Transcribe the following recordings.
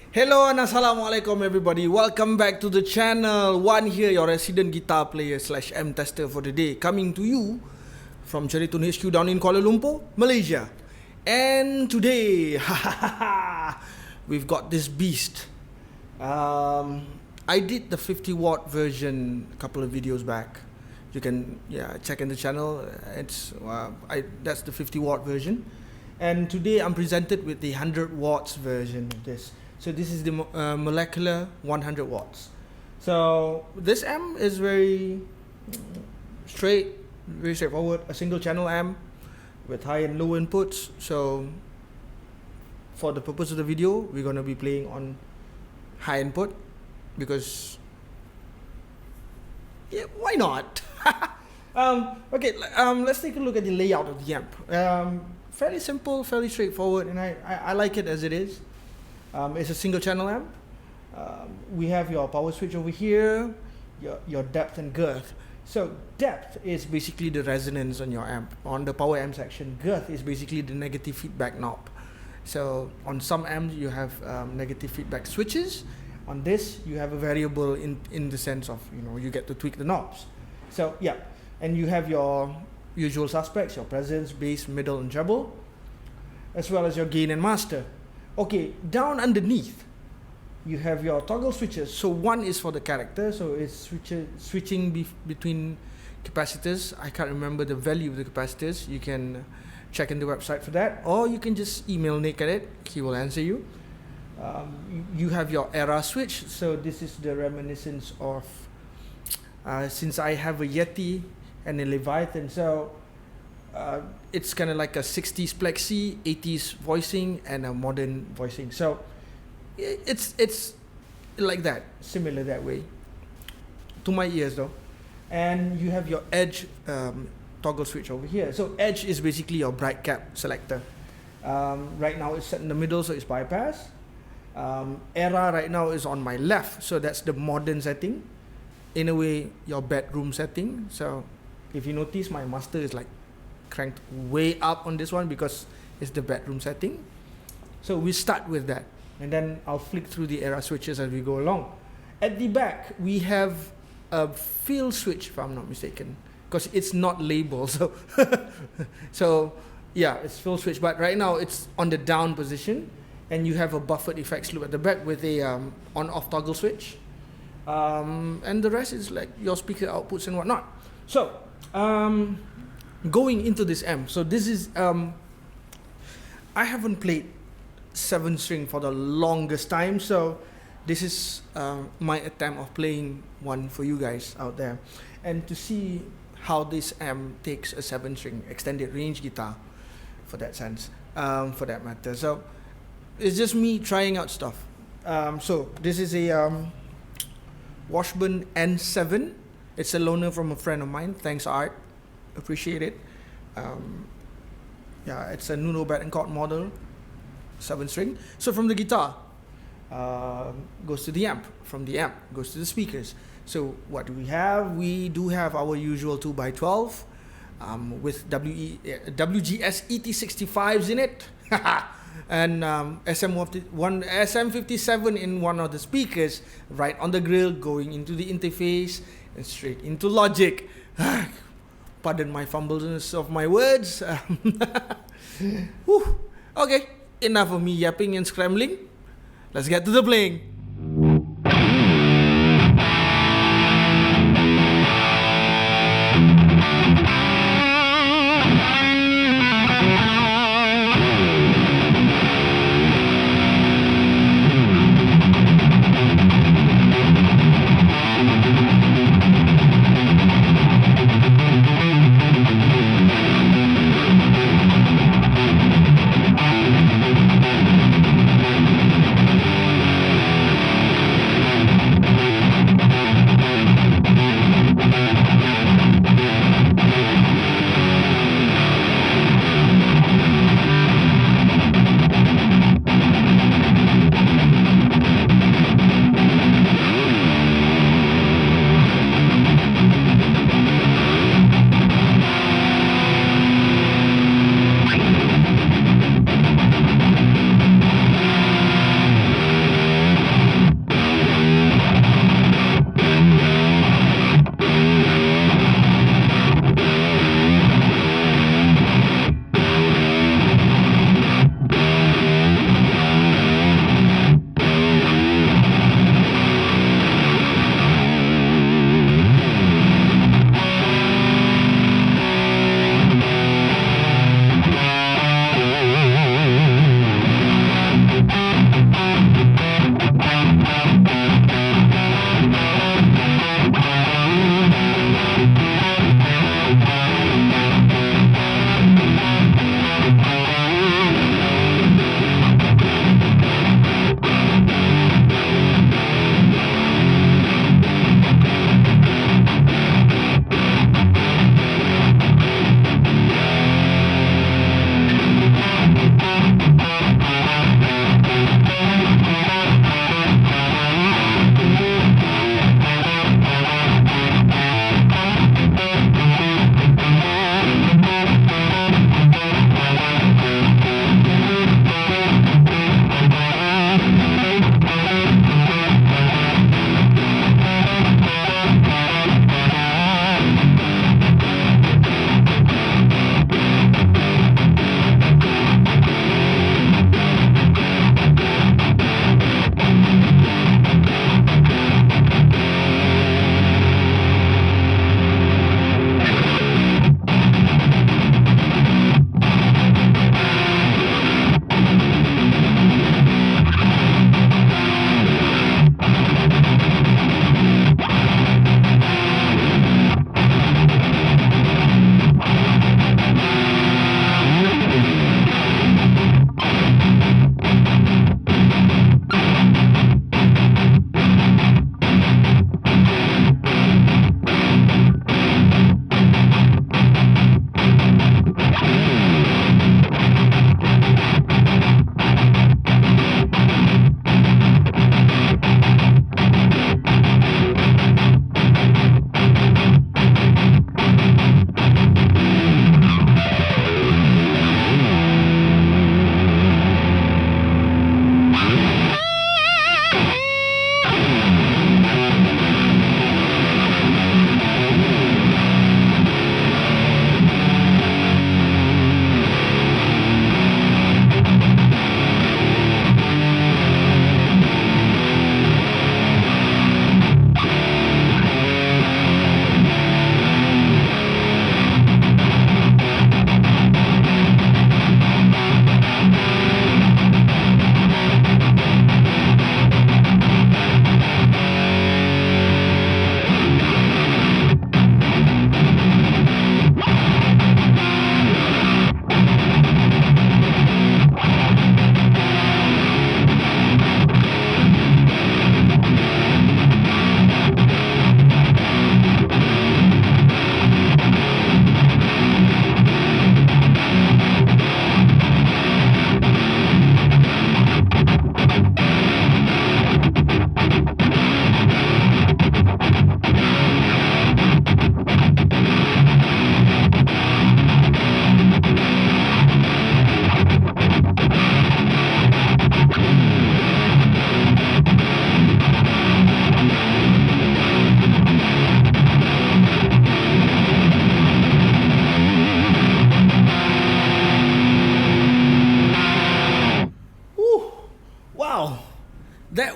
Hello and assalamualaikum everybody. Welcome back to the channel. One here, your resident guitar player / M tester for the day, coming to you from Ceritun HQ down in Kuala Lumpur, Malaysia. And today, we've got this beast. I did the 50 watt version a couple of videos back. You can check in the channel. That's the 50 watt version. And today I'm presented with the 100 watts version of this. So this is the molecular 100 watts. So this amp is very straightforward. A single channel amp with high and low inputs. So for the purpose of the video, we're going to be playing on high input because why not? Let's take a look at the layout of the amp. Fairly simple, fairly straightforward, and I like it as it is. It's a single channel amp. We have your power switch over here, your depth and girth. So depth is basically the resonance on your amp. On the power amp section, girth is basically the negative feedback knob. So on some amps you have negative feedback switches. On this you have a variable in the sense of, you get to tweak the knobs. So and you have your usual suspects, your presence, bass, middle and treble, as well as your gain and master. Okay, down underneath you have your toggle switches. So one is for the character, so it's switching between capacitors. I can't remember the value of the capacitors. You can check in the website for that, or you can just email Nick at it. He will answer you. You have your era switch. So this is the reminiscence of since I have a Yeti and a Leviathan, so it's kind of like a 60s Plexi, 80s voicing, and a modern voicing. So it's like that, similar that way to my ears though. And you have your edge toggle switch over here. So edge is basically your bright cap selector. Right now it's set in the middle, so it's bypass. Era right now is on my left, so that's the modern setting. In a way, your bedroom setting. So if you notice, my master is like cranked way up on this one because it's the bedroom setting. So we start with that, and then I'll flick through the era switches as we go along. At the back we have a fill switch, if I'm not mistaken, because it's not labeled. So it's fill switch, but right now it's on the down position, and you have a buffered effects loop at the back with a on-off toggle switch, and the rest is like your speaker outputs and whatnot. So going into this amp, so this is I haven't played 7-string for the longest time, so this is my attempt of playing one for you guys out there, and to see how this amp takes a 7-string extended range guitar, for that sense, for that matter. So it's just me trying out stuff. So this is a Washburn N7. It's a loaner from a friend of mine. Thanks, Art. Appreciate it. It's a Nuno Bettencourt model, 7-string. So from the guitar goes to the amp. From the amp goes to the speakers. So what do we have? We do have our usual 2x12 with WGS ET65s in it. And SM57 in one of the speakers, right on the grill, going into the interface and straight into Logic. Pardon my fumbleness of my words. Okay, enough of me yapping and scrambling. Let's get to the playing.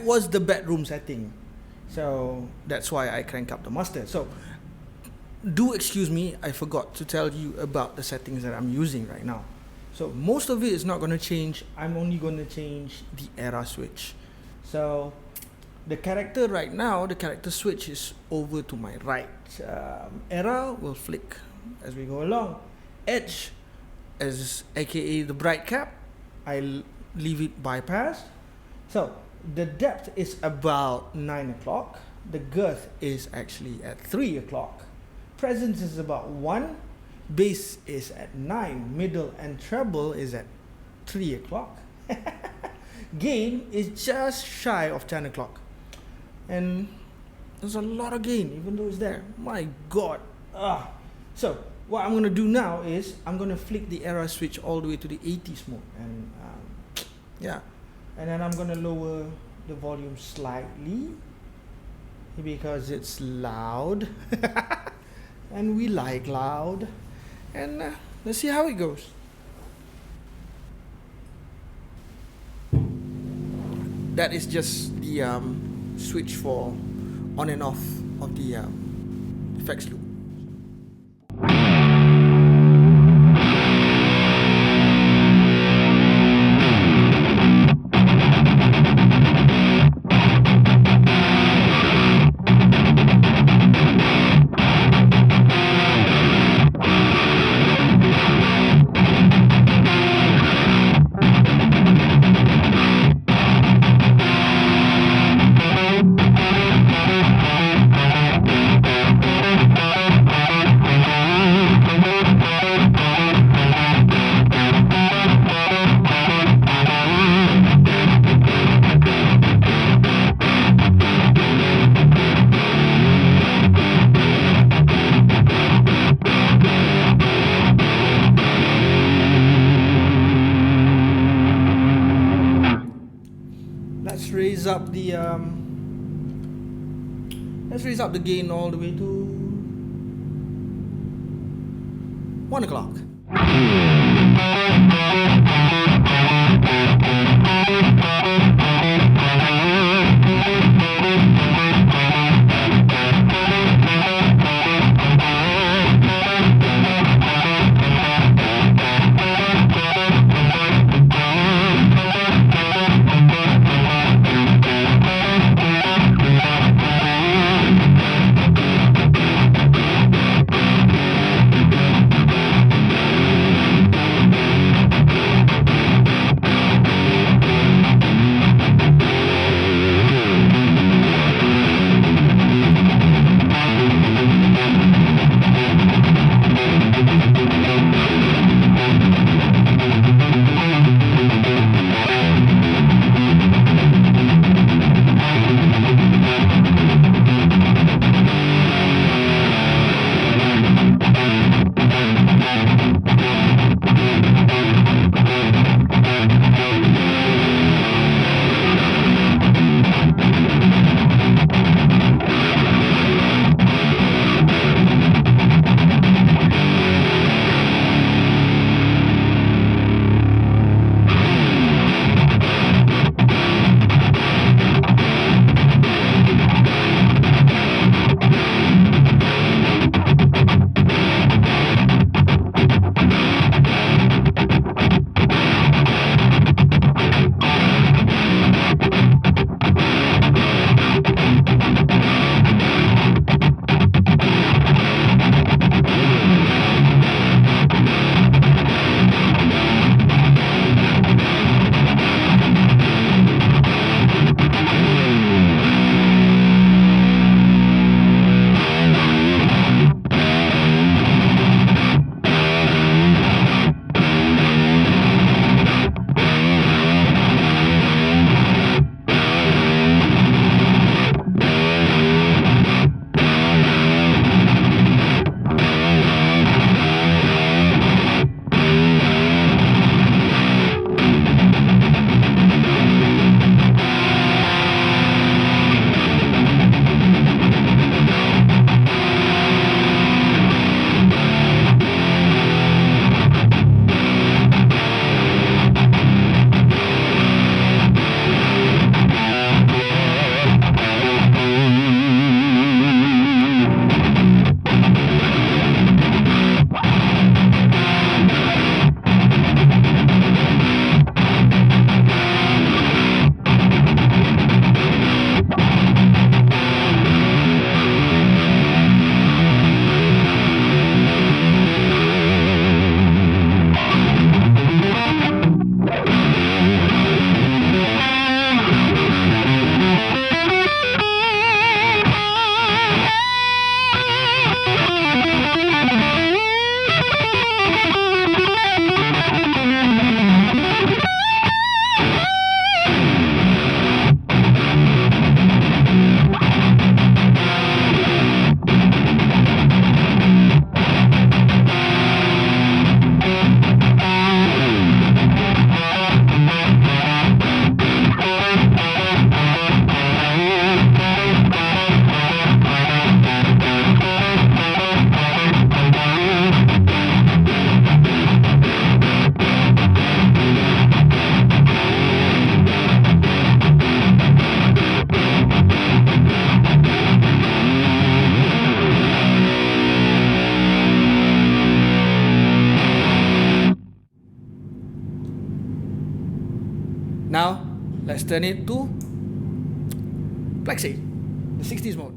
that was the bedroom setting. So that's why I crank up the master. So do excuse me, I forgot to tell you about the settings that I'm using right now. So most of it is not going to change. I'm only going to change the era switch. So the character right now, the character switch is over to my right. Era will flick as we go along. Edge, as aka the bright cap, I leave it bypassed. So the depth is about 9 o'clock. The girth is actually at 3 o'clock. Presence is about 1. Bass is at 9. Middle and treble is at 3 o'clock. Gain is just shy of 10 o'clock. And there's a lot of gain, even though it's there. My God. So what I'm going to do now is I'm going to flick the era switch all the way to the 80s mode. And yeah. And then I'm going to lower the volume slightly because it's loud. And we like loud. And let's see how it goes. That is just the switch for on and off of the effects loop. Let's raise up the gain all the way to 1 o'clock. Now, let's turn it to Plexi, the 60s mode.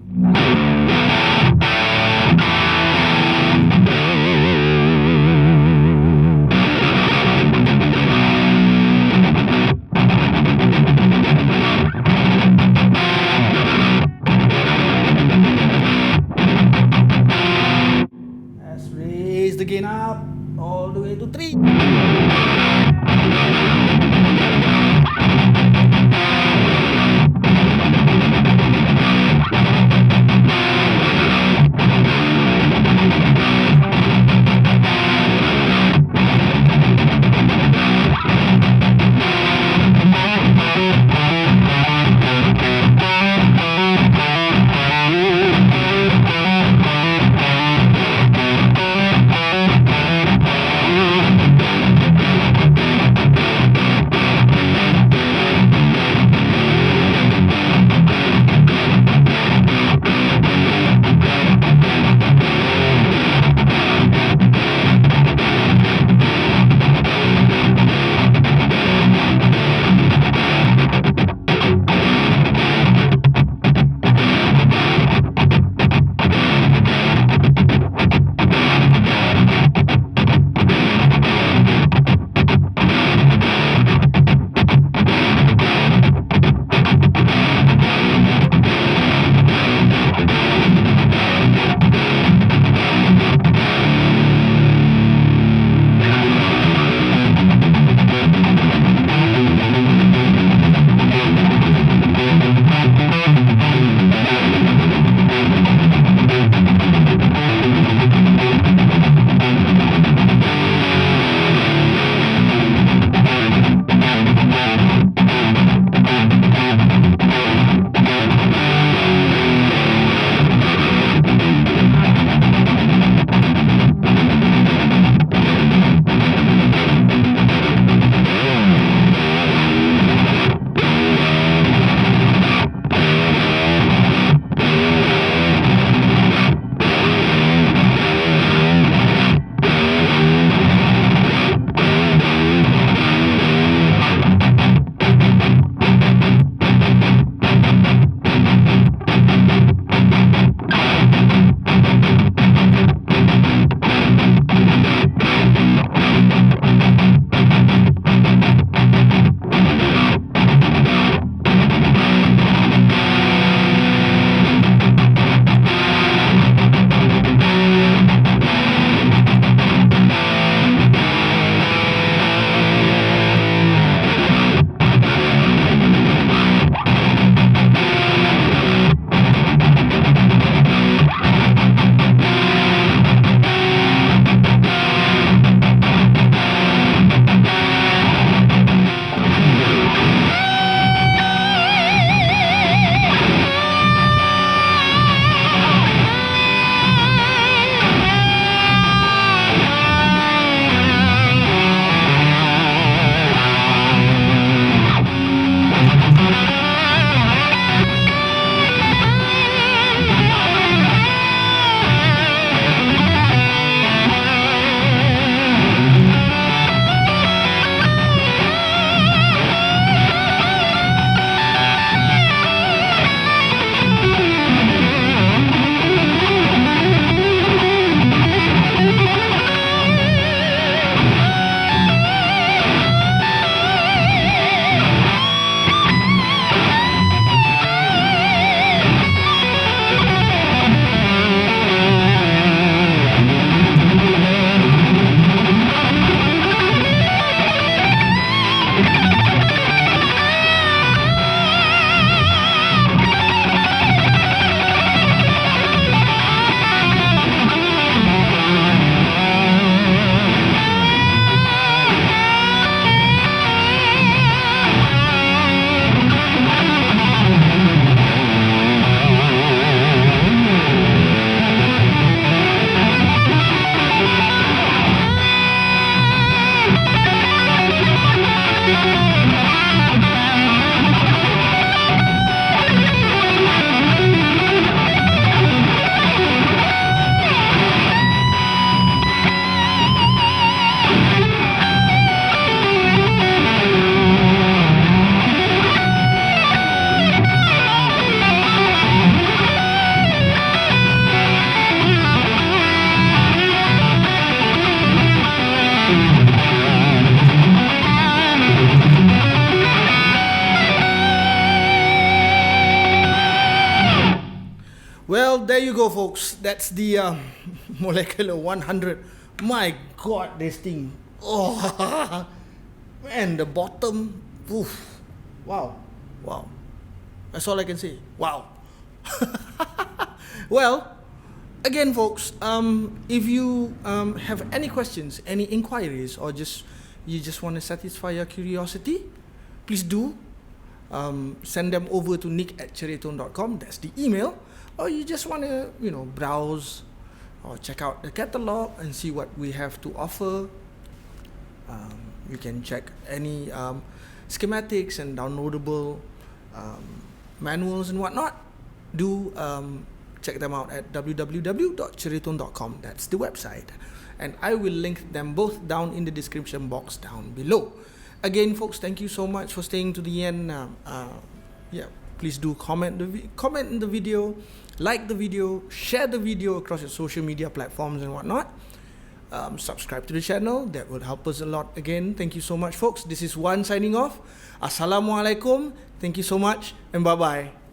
Let's raise the gain up all the way to 3. Well, there you go, folks. That's the molecular 100. My God, this thing. Oh, man, the bottom. Oof. Wow. Wow. That's all I can say. Wow. Well, again, folks, if you have any questions, any inquiries, or you just want to satisfy your curiosity, please do send them over to nick@ceritone.com. That's the email. Or you just want to, browse or check out the catalog and see what we have to offer. You can check any schematics and downloadable manuals and whatnot. Do check them out at www.ceritone.com. That's the website. And I will link them both down in the description box down below. Again, folks, thank you so much for staying to the end. Please do comment in the video, like the video, share the video across your social media platforms and whatnot. Subscribe to the channel. That would help us a lot. Again, thank you so much, folks. This is Wan signing off. Assalamualaikum. Thank you so much and bye-bye.